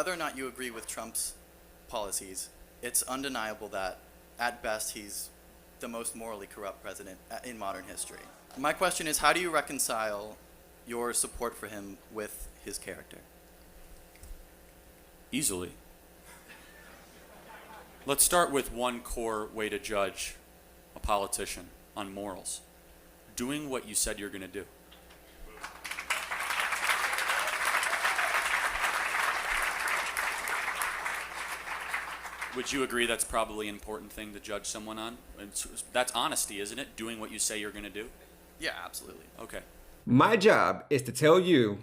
whether or not you agree with Trump's policies, it's undeniable that, at best, he's the most morally corrupt president in modern history. My question is, how do you reconcile your support for him with his character? Easily. Let's start with one core way to judge a politician on morals. Doing what you said you're going to do. Would you agree that's probably an important thing to judge someone on? That's honesty, isn't it? Doing what you say you're going to do? Yeah, absolutely. Okay. My job is to tell you,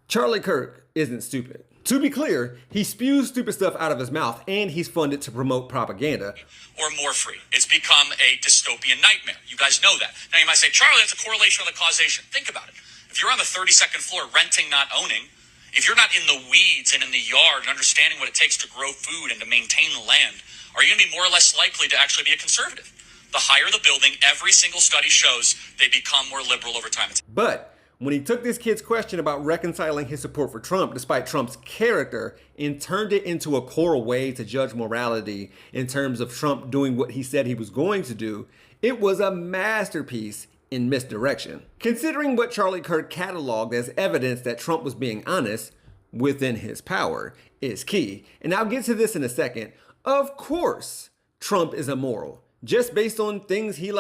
Charlie Kirk isn't stupid. To be clear, he spews stupid stuff out of his mouth, and he's funded to promote propaganda. Or more free. It's become a dystopian nightmare. You guys know that. Now you might say, Charlie, that's a correlation with a causation. Think about it. If you're on the 32nd floor renting, not owning, if you're not in the weeds and in the yard and understanding what it takes to grow food and to maintain the land, are you going to be more or less likely to actually be a conservative? The higher the building, every single study shows they become more liberal over time. But when he took this kid's question about reconciling his support for Trump despite Trump's character and turned it into a core way to judge morality in terms of Trump doing what he said he was going to do, it was a masterpiece in misdirection. Considering what Charlie Kirk cataloged as evidence that Trump was being honest within his power is key. And I'll get to this in a second. Of course, Trump is immoral, just based on things he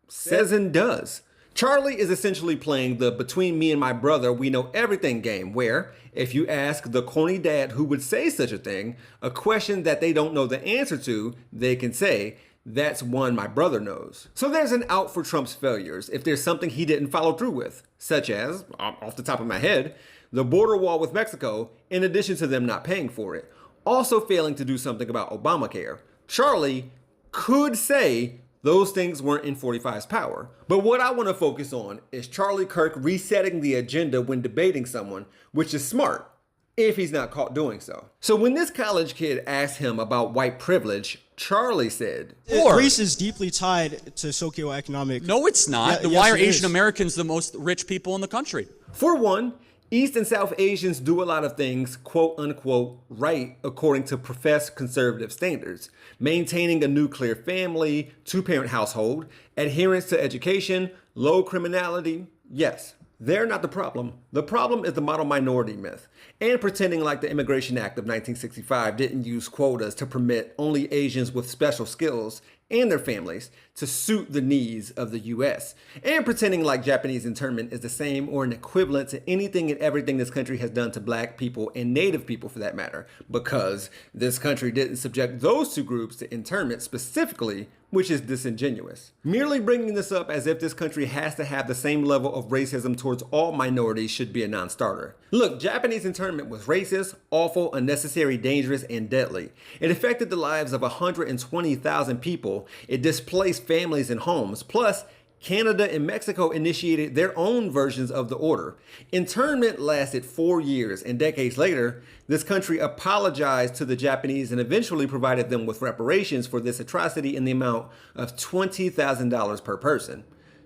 says and does. Charlie is essentially playing the between me and my brother we know everything game, where if you ask the corny dad who would say such a thing, a question that they don't know the answer to, they can say, that's one my brother knows. So there's an out for Trump's failures if there's something he didn't follow through with, such as, off the top of my head, the border wall with Mexico, in addition to them not paying for it. Also failing to do something about Obamacare. Charlie could say those things weren't in 45's power. But what I want to focus on is Charlie Kirk resetting the agenda when debating someone, which is smart, if he's not caught doing so. So when this college kid asked him about white privilege, Charlie said, race is deeply tied to socioeconomic. No, it's not. Yeah, Why yes, are it Asian is. Americans the most rich people in the country? for one, East and South Asians do a lot of things, quote unquote, right according to professed conservative standards. Maintaining a nuclear family, two-parent household, adherence to education, low criminality. Yes, they're not the problem. The problem is the model minority myth and pretending like the Immigration Act of 1965 didn't use quotas to permit only Asians with special skills and their families to suit the needs of the US, and pretending like Japanese internment is the same or an equivalent to anything and everything this country has done to black people and native people for that matter, because this country didn't subject those two groups to internment specifically, which is disingenuous. Merely bringing this up as if this country has to have the same level of racism towards all minorities should be a non-starter. Look, Japanese internment was racist, awful, unnecessary, dangerous, and deadly. It affected the lives of 120,000 people. It displaced families and homes. Plus, Canada and Mexico initiated their own versions of the order. Internment lasted 4 years, and decades later, this country apologized to the Japanese and eventually provided them with reparations for this atrocity in the amount of $20,000 per person.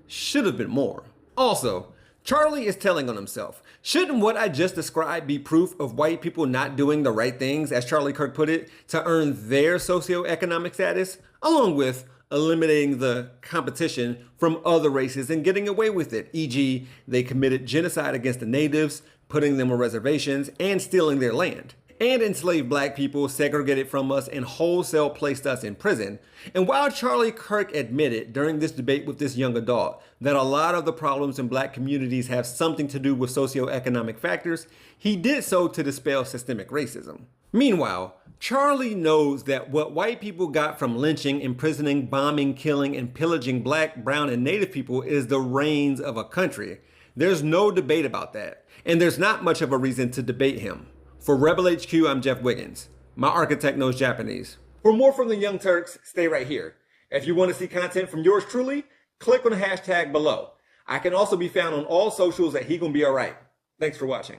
Should have been more. Also, Charlie is telling on himself. Shouldn't what I just described be proof of white people not doing the right things, as Charlie Kirk put it, to earn their socioeconomic status, along with eliminating the competition from other races and getting away with it, e.g. they committed genocide against the natives, putting them on reservations, and stealing their land, and enslaved black people, segregated from us, and wholesale placed us in prison. And while Charlie Kirk admitted during this debate with this young adult that a lot of the problems in black communities have something to do with socioeconomic factors, he did so to dispel systemic racism. Meanwhile, Charlie knows that what white people got from lynching, imprisoning, bombing, killing, and pillaging black, brown, and native people is the reins of a country. There's no debate about that, and there's not much of a reason to debate him. For Rebel HQ, I'm Jeff Wiggins. My architect knows Japanese. For more from the Young Turks, stay right here. If you want to see content from yours truly, click on the hashtag below. I can also be found on all socials at He Gon' Be Alright. Thanks for watching.